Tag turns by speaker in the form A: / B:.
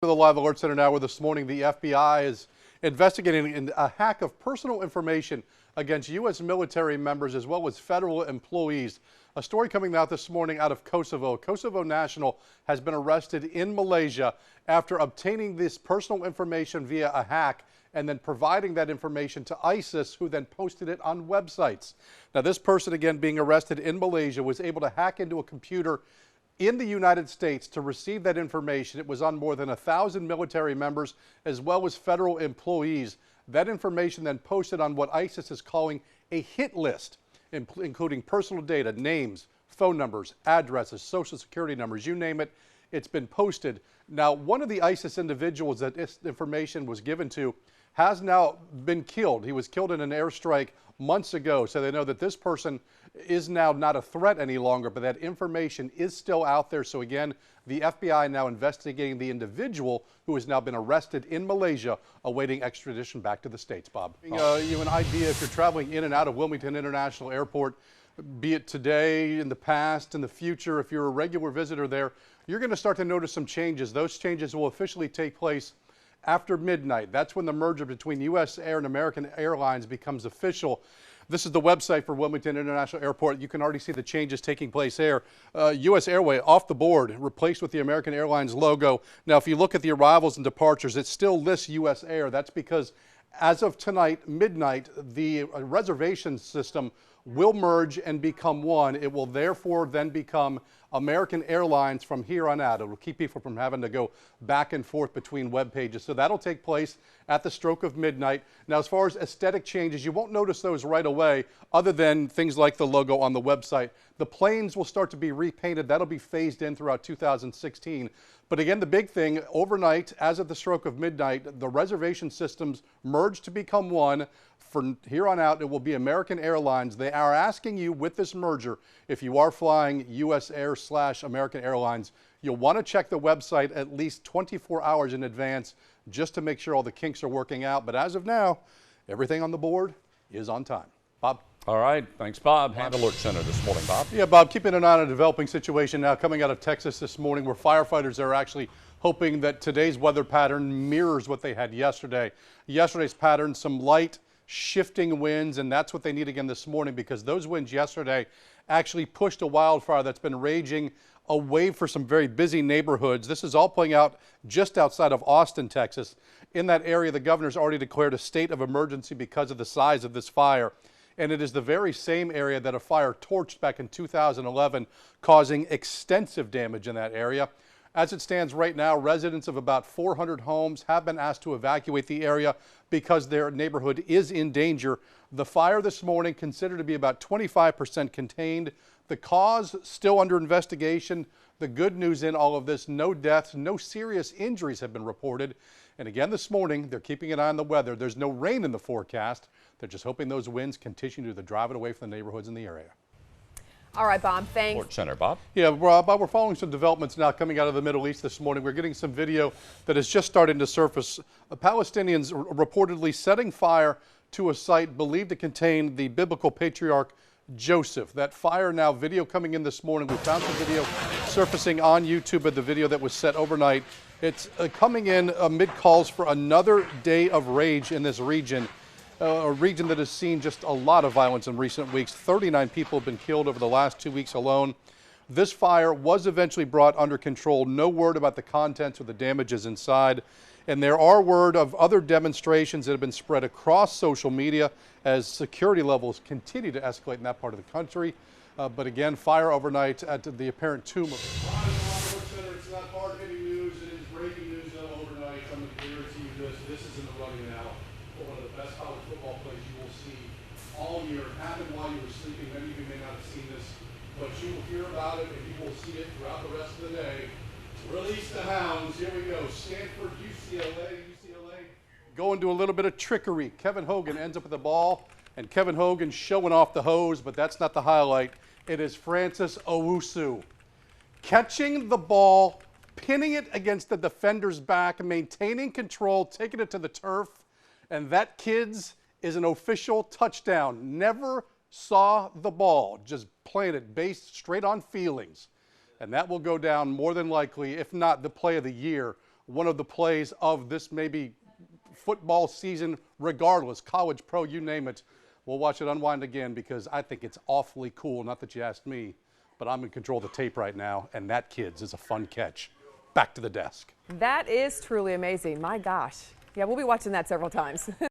A: To the Live Alert Center now, where this morning the FBI is investigating a hack of personal information against U.S. military members as well as federal employees. A story coming out this morning out of Kosovo. A Kosovo national has been arrested in Malaysia after obtaining this personal information via a hack and then providing that information to ISIS, who then posted it on websites. Now, this person, again being arrested in Malaysia, was able to hack into a computer in the United States to receive that information. It was on more than 1,000 military members as well as federal employees. That information then posted on what ISIS is calling a hit list, including personal data, names, phone numbers, addresses, social security numbers, you name it, it's been posted. Now, one of the ISIS individuals that this information was given to has now been killed. He was killed in an airstrike months ago, so they know that this person is now not a threat any longer, but that information is still out there. So again, the FBI now investigating the individual who has now been arrested in Malaysia, awaiting extradition back to the States. Bob, you an idea if you're traveling in and out of Wilmington International Airport, be it today, in the past, in the future, if you're a regular visitor there, you're going to start to notice some changes. Those changes will officially take place after midnight. That's when the merger between U.S. Air and American Airlines becomes official. This is the website for Wilmington International Airport. You can already see the changes taking place there. U.S. Airway off the board, replaced with the American Airlines logo. Now, if you look at the arrivals and departures, it still lists U.S. Air. That's because as of tonight, midnight, the reservation system will merge and become one. It will therefore then become American Airlines from here on out. It will keep people from having to go back and forth between web pages. So that'll take place at the stroke of midnight. Now, as far as aesthetic changes, you won't notice those right away, other than things like the logo on the website. The planes will start to be repainted. That'll be phased in throughout 2016. But again, the big thing, overnight, as of the stroke of midnight, the reservation systems merge to become one. From here on out, it will be American Airlines. They are asking you with this merger, if you are flying U.S. Air / American Airlines, you'll want to check the website at least 24 hours in advance just to make sure all the kinks are working out. But as of now, everything on the board is on time. Bob?
B: All right. Thanks, Bob. Live Alert Center this morning, Bob.
A: Yeah, Bob, keeping an eye on a developing situation now coming out of Texas this morning, where firefighters are actually hoping that today's weather pattern mirrors what they had yesterday. Yesterday's pattern, some light shifting winds, and that's what they need again this morning, because those winds yesterday actually pushed a wildfire that's been raging away for some very busy neighborhoods. This is all playing out just outside of Austin, Texas. In that area, the governor's already declared a state of emergency because of the size of this fire. And it is the very same area that a fire torched back in 2011, causing extensive damage in that area. As it stands right now, residents of about 400 homes have been asked to evacuate the area because their neighborhood is in danger. The fire this morning considered to be about 25% contained. The cause still under investigation. The good news in all of this, no deaths, no serious injuries have been reported. And again this morning, they're keeping an eye on the weather. There's no rain in the forecast. They're just hoping those winds continue to drive it away from the neighborhoods in the area.
C: All right, Bob, thanks.
B: Sports Center, Bob.
A: Yeah, Bob, we're following some developments now coming out of the Middle East this morning. We're getting some video that is just starting to surface. Palestinians reportedly setting fire to a site believed to contain the biblical patriarch Joseph. That fire now, video coming in this morning. We found some video surfacing on YouTube of the video that was set overnight. It's coming in amid calls for another day of rage in this region. A region that has seen just a lot of violence in recent weeks. 39 people have been killed over the last 2 weeks alone. This fire was eventually brought under control. No word about the contents or the damages inside. And there are word of other demonstrations that have been spread across social media as security levels continue to escalate in that part of the country. But again, fire overnight at the apparent tomb of... It's not hard-hitting news. It is breaking news overnight. I'm going to guarantee you this is in the running now. One of the best college football plays you will see all year. It happened while you were sleeping. Many of you may not have seen this, but you will hear about it and you will see it throughout the rest of the day. Release the hounds. Here we go. Stanford, UCLA. Going to a little bit of trickery. Kevin Hogan ends up with the ball, and Kevin Hogan showing off the hose, but that's not the highlight. It is Francis Owusu catching the ball, pinning it against the defender's back, maintaining control, taking it to the turf. And that, kids, is an official touchdown. Never saw the ball, just playing it based straight on feelings. And that will go down more than likely, if not the play of the year, one of the plays of this maybe football season, regardless, college, pro, you name it. We'll watch it unwind again because I think it's awfully cool. Not that you asked me, but I'm in control of the tape right now, and that, kids, is a fun catch. Back to the desk.
C: That is truly amazing. My gosh. Yeah, we'll be watching that several times.